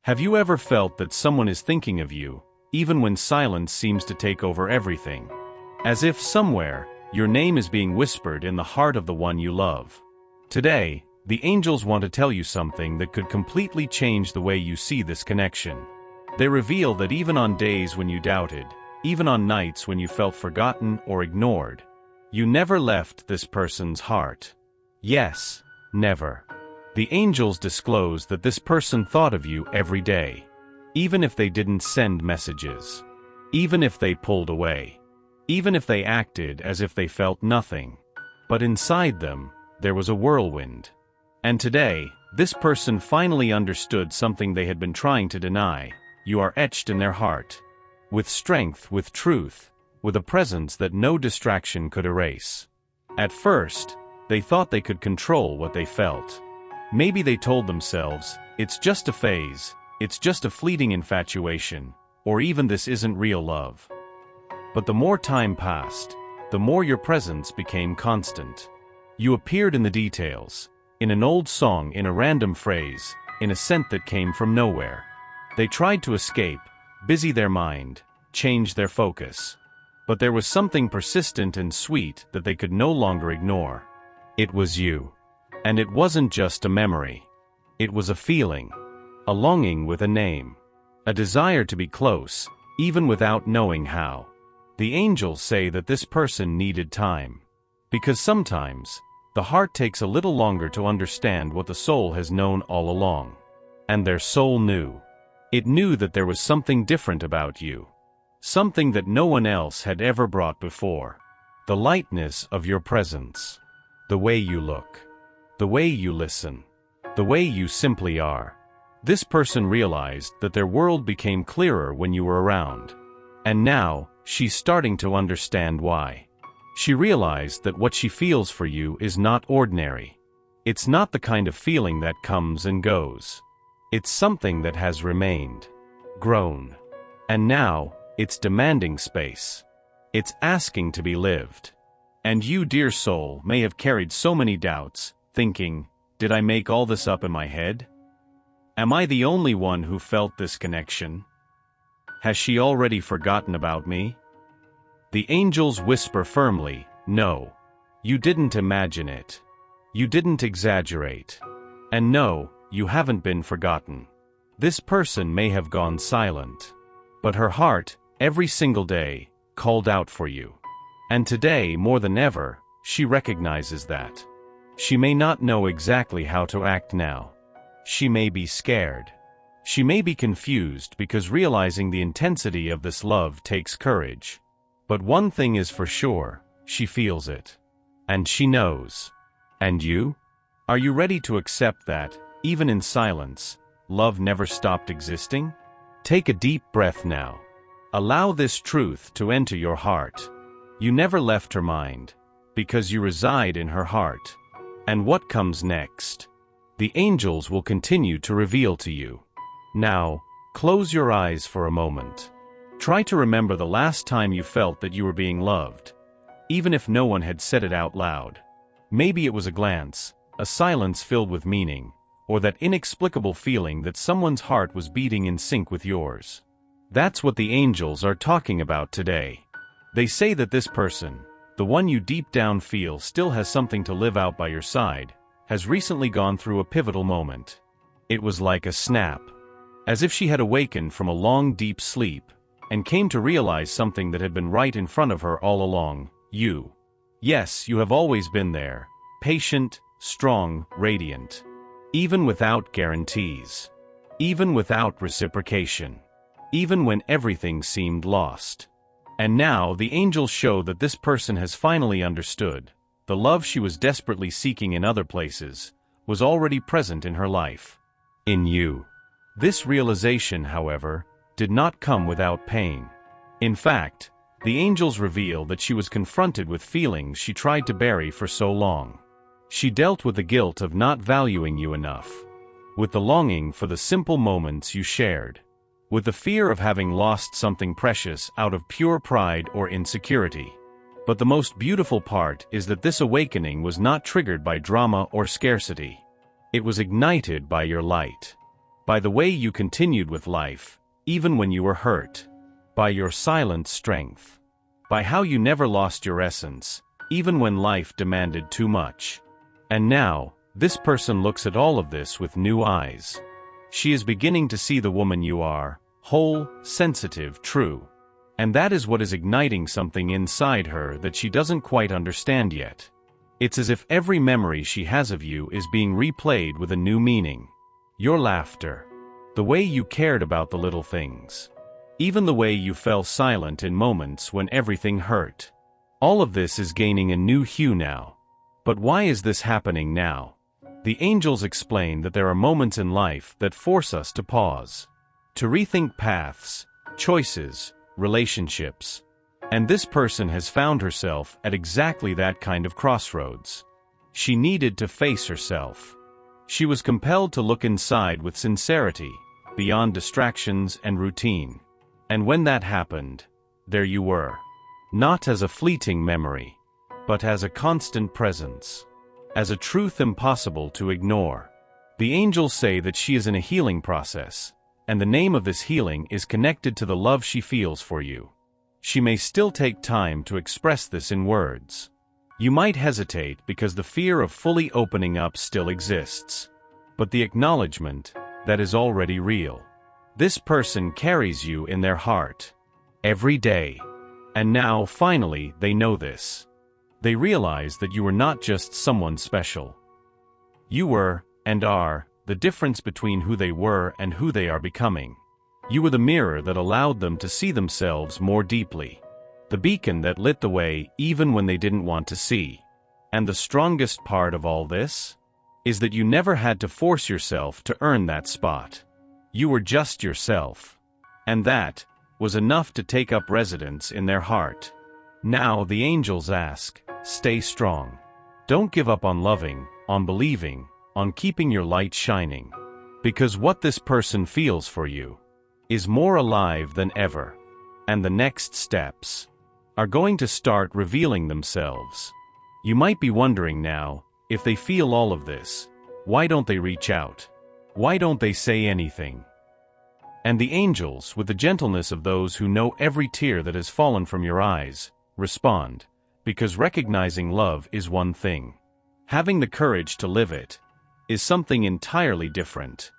Have you ever felt that someone is thinking of you, even when silence seems to take over everything? As if somewhere, your name is being whispered in the heart of the one you love. Today, the angels want to tell you something that could completely change the way you see this connection. They reveal that even on days when you doubted, even on nights when you felt forgotten or ignored, you never left this person's heart. Yes, never. The angels disclose that this person thought of you every day, even if they didn't send messages, even if they pulled away, even if they acted as if they felt nothing. But inside them, there was a whirlwind. And today, this person finally understood something they had been trying to deny. You are etched in their heart. With strength, with truth, with a presence that no distraction could erase. At first, they thought they could control what they felt. Maybe they told themselves, it's just a phase, it's just a fleeting infatuation, or even this isn't real love. But the more time passed, the more your presence became constant. You appeared in the details, in an old song, in a random phrase, in a scent that came from nowhere. They tried to escape, busy their mind, change their focus. But there was something persistent and sweet that they could no longer ignore. It was you. And it wasn't just a memory. It was a feeling, a longing with a name, a desire to be close, even without knowing how. The angels say that this person needed time. Because sometimes, the heart takes a little longer to understand what the soul has known all along. And their soul knew. It knew that there was something different about you. Something that no one else had ever brought before. The lightness of your presence. The way you look. The way you listen. The way you simply are. This person realized that their world became clearer when you were around. And now, she's starting to understand why. She realized that what she feels for you is not ordinary. It's not the kind of feeling that comes and goes. It's something that has remained, grown. And now, it's demanding space. It's asking to be lived. And you, dear soul, may have carried so many doubts, thinking, did I make all this up in my head? Am I the only one who felt this connection? Has she already forgotten about me? The angels whisper firmly, no. You didn't imagine it. You didn't exaggerate. And no, you haven't been forgotten. This person may have gone silent. But her heart, every single day, called out for you. And today, more than ever, she recognizes that. She may not know exactly how to act now. She may be scared. She may be confused because realizing the intensity of this love takes courage. But one thing is for sure, she feels it. And she knows. And you? Are you ready to accept that, even in silence, love never stopped existing? Take a deep breath now. Allow this truth to enter your heart. You never left her mind, because you reside in her heart. And what comes next? The angels will continue to reveal to you. Now, close your eyes for a moment. Try to remember the last time you felt that you were being loved, even if no one had said it out loud. Maybe it was a glance, a silence filled with meaning, or that inexplicable feeling that someone's heart was beating in sync with yours. That's what the angels are talking about today. They say that this person, the one you deep down feel still has something to live out by your side, has recently gone through a pivotal moment. It was like a snap. As if she had awakened from a long, deep sleep, and came to realize something that had been right in front of her all along, you. Yes, you have always been there, patient, strong, radiant. Even without guarantees. Even without reciprocation. Even when everything seemed lost. And now the angels show that this person has finally understood. The love she was desperately seeking in other places was already present in her life. In you. This realization, however, did not come without pain. In fact, the angels reveal that she was confronted with feelings she tried to bury for so long. She dealt with the guilt of not valuing you enough. With the longing for the simple moments you shared. With the fear of having lost something precious out of pure pride or insecurity. But the most beautiful part is that this awakening was not triggered by drama or scarcity. It was ignited by your light. by the way you continued with life, even when you were hurt, by your silent strength, by how you never lost your essence, even when life demanded too much. And now, this person looks at all of this with new eyes. She is beginning to see the woman you are, whole, sensitive, true. And that is what is igniting something inside her that she doesn't quite understand yet. It's as if every memory she has of you is being replayed with a new meaning. Your laughter, the way you cared about the little things, even the way you fell silent in moments when everything hurt. All of this is gaining a new hue now. But why is this happening now? The angels explain that there are moments in life that force us to pause, to rethink paths, choices, relationships. And this person has found herself at exactly that kind of crossroads. She needed to face herself. She was compelled to look inside with sincerity, beyond distractions and routine. And when that happened, there you were. Not as a fleeting memory, but as a constant presence, as a truth impossible to ignore. The angels say that she is in a healing process, and the name of this healing is connected to the love she feels for you. She may still take time to express this in words. You might hesitate because the fear of fully opening up still exists. But the acknowledgement, that is already real. This person carries you in their heart, every day. And now, finally, they know this. They realize that you were not just someone special. You were, and are, the difference between who they were and who they are becoming. You were the mirror that allowed them to see themselves more deeply. The beacon that lit the way even when they didn't want to see. And the strongest part of all this is that you never had to force yourself to earn that spot. You were just yourself. And that was enough to take up residence in their heart. Now the angels ask, stay strong. Don't give up on loving, on believing, on keeping your light shining. Because what this person feels for you is more alive than ever. And the next steps are going to start revealing themselves. You might be wondering now, if they feel all of this, why don't they reach out? Why don't they say anything? And the angels, with the gentleness of those who know every tear that has fallen from your eyes, respond, because recognizing love is one thing. Having the courage to live it is something entirely different.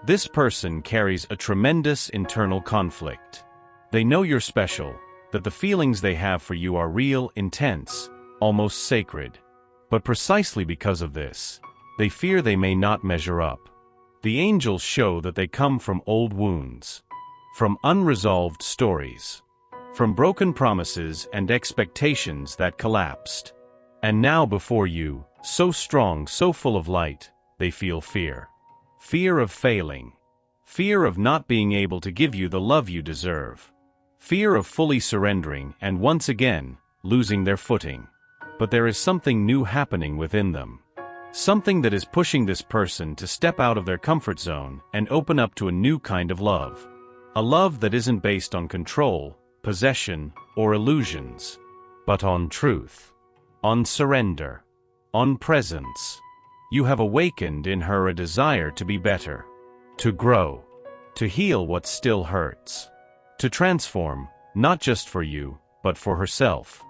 This person carries a tremendous internal conflict. They know you're special, that the feelings they have for you are real, intense, almost sacred. But precisely because of this, they fear they may not measure up. The angels show that they come from old wounds, from unresolved stories, from broken promises and expectations that collapsed. And now before you, so strong, so full of light, they feel fear. Fear of failing. Fear of not being able to give you the love you deserve. Fear of fully surrendering and once again, losing their footing. But there is something new happening within them. Something that is pushing this person to step out of their comfort zone and open up to a new kind of love. A love that isn't based on control, possession, or illusions, but on truth, on surrender, on presence. You have awakened in her a desire to be better, to grow, to heal what still hurts, to transform, not just for you, but for herself.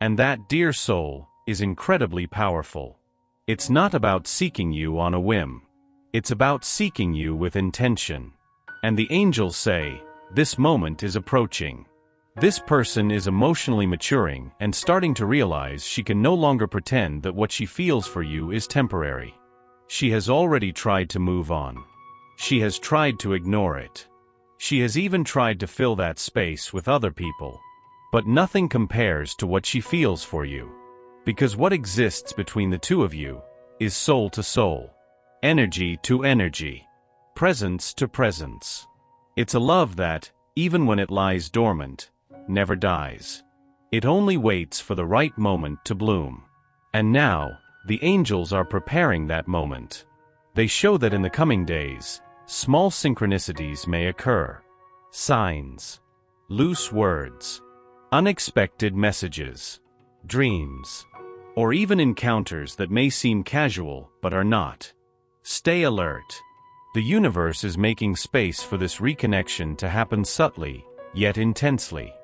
And that, dear soul, is incredibly powerful. It's not about seeking you on a whim. It's about seeking you with intention. And the angels say, this moment is approaching. This person is emotionally maturing and starting to realize she can no longer pretend that what she feels for you is temporary. She has already tried to move on. She has tried to ignore it. She has even tried to fill that space with other people. But nothing compares to what she feels for you. Because what exists between the two of you is soul to soul, energy to energy, presence to presence. It's a love that, even when it lies dormant, never dies. It only waits for the right moment to bloom. And now, the angels are preparing that moment. They show that in the coming days, small synchronicities may occur. Signs, loose words, unexpected messages, dreams, or even encounters that may seem casual but are not. Stay alert. The universe is making space for this reconnection to happen subtly, yet intensely.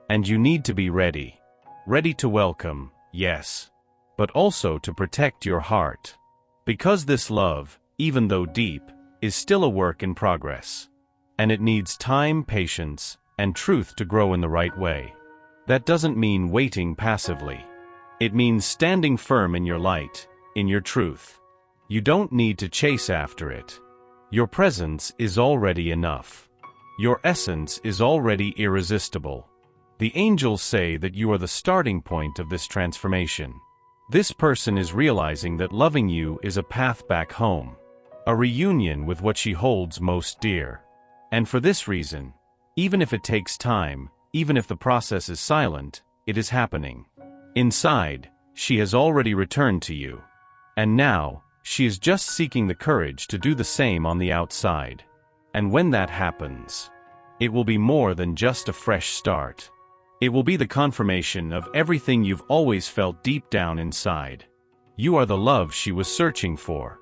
And you need to be ready. Ready to welcome, yes, but also to protect your heart. Because this love, even though deep, is still a work in progress. And it needs time, patience, and truth to grow in the right way. That doesn't mean waiting passively. It means standing firm in your light, in your truth. You don't need to chase after it. Your presence is already enough. Your essence is already irresistible. The angels say that you are the starting point of this transformation. This person is realizing that loving you is a path back home, a reunion with what she holds most dear. And for this reason, even if it takes time, even if the process is silent, it is happening. Inside, she has already returned to you. And now, she is just seeking the courage to do the same on the outside. And when that happens, it will be more than just a fresh start. It will be the confirmation of everything you've always felt deep down inside. You are the love she was searching for.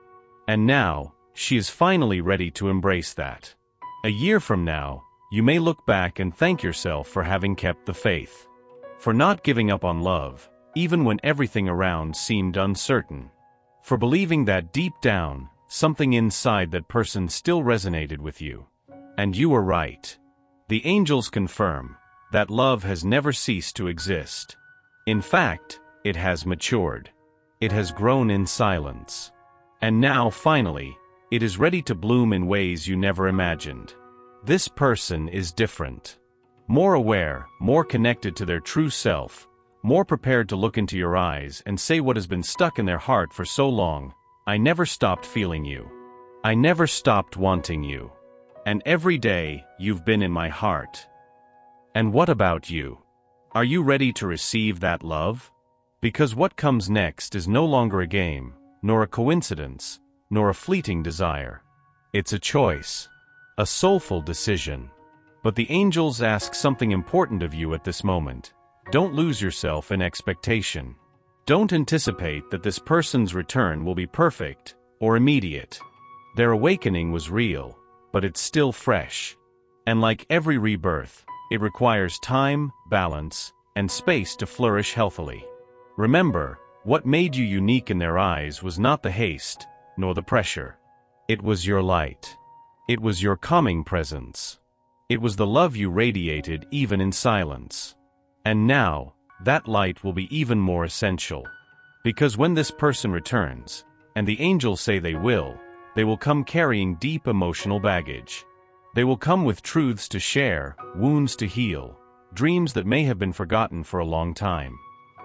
And now, she is finally ready to embrace that. A year from now, you may look back and thank yourself for having kept the faith. For not giving up on love, even when everything around seemed uncertain. For believing that deep down, something inside that person still resonated with you. And you were right. The angels confirm that love has never ceased to exist. In fact, it has matured. It has grown in silence. And now, finally, it is ready to bloom in ways you never imagined. This person is different. More aware, more connected to their true self, more prepared to look into your eyes and say what has been stuck in their heart for so long. I never stopped feeling you. I never stopped wanting you. And every day, you've been in my heart. And what about you? Are you ready to receive that love? Because what comes next is no longer a game, nor a coincidence, nor a fleeting desire. It's a choice, a soulful decision. But the angels ask something important of you at this moment. Don't lose yourself in expectation. Don't anticipate that this person's return will be perfect or immediate. Their awakening was real, but it's still fresh. And like every rebirth, it requires time, balance, and space to flourish healthily. Remember, what made you unique in their eyes was not the haste, nor the pressure. It was your light. It was your calming presence. It was the love you radiated even in silence. And now, that light will be even more essential. Because when this person returns, and the angels say they will come carrying deep emotional baggage. They will come with truths to share, wounds to heal, dreams that may have been forgotten for a long time.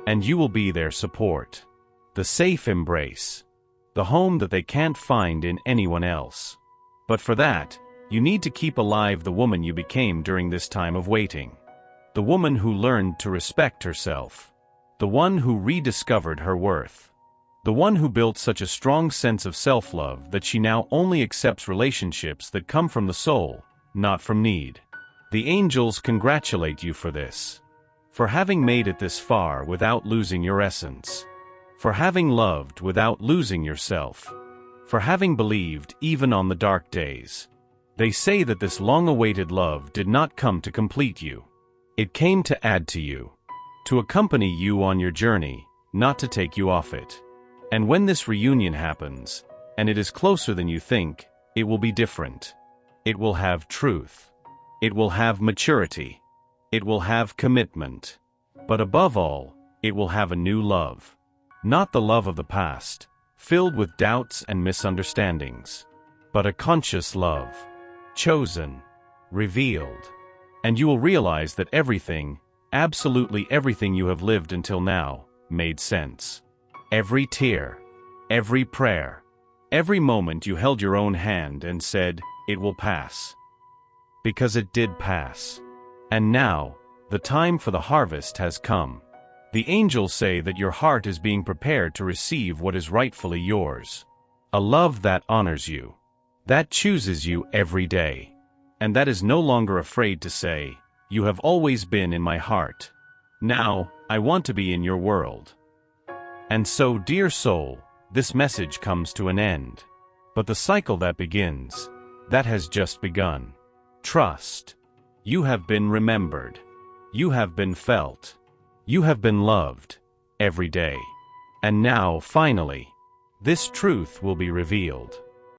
And you will be their support. The safe embrace. The home that they can't find in anyone else. But for that, you need to keep alive the woman you became during this time of waiting. The woman who learned to respect herself. The one who rediscovered her worth. The one who built such a strong sense of self-love that she now only accepts relationships that come from the soul, not from need. The angels congratulate you for this. For having made it this far without losing your essence. For having loved without losing yourself. For having believed even on the dark days. They say that this long-awaited love did not come to complete you. It came to add to you. To accompany you on your journey, not to take you off it. And when this reunion happens, and it is closer than you think, it will be different. It will have truth. It will have maturity. It will have commitment. But above all, it will have a new love. Not the love of the past, filled with doubts and misunderstandings, but a conscious love, chosen, revealed. And you will realize that everything, absolutely everything you have lived until now, made sense. Every tear, every prayer, every moment you held your own hand and said, "It will pass." Because it did pass. And now, the time for the harvest has come. The angels say that your heart is being prepared to receive what is rightfully yours. A love that honors you, that chooses you every day, and that is no longer afraid to say, "You have always been in my heart. Now, I want to be in your world." And so, dear soul, this message comes to an end. But the cycle that begins, That has just begun. Trust. You have been remembered. You have been felt. You have been loved. Every day. And now, finally, this truth will be revealed.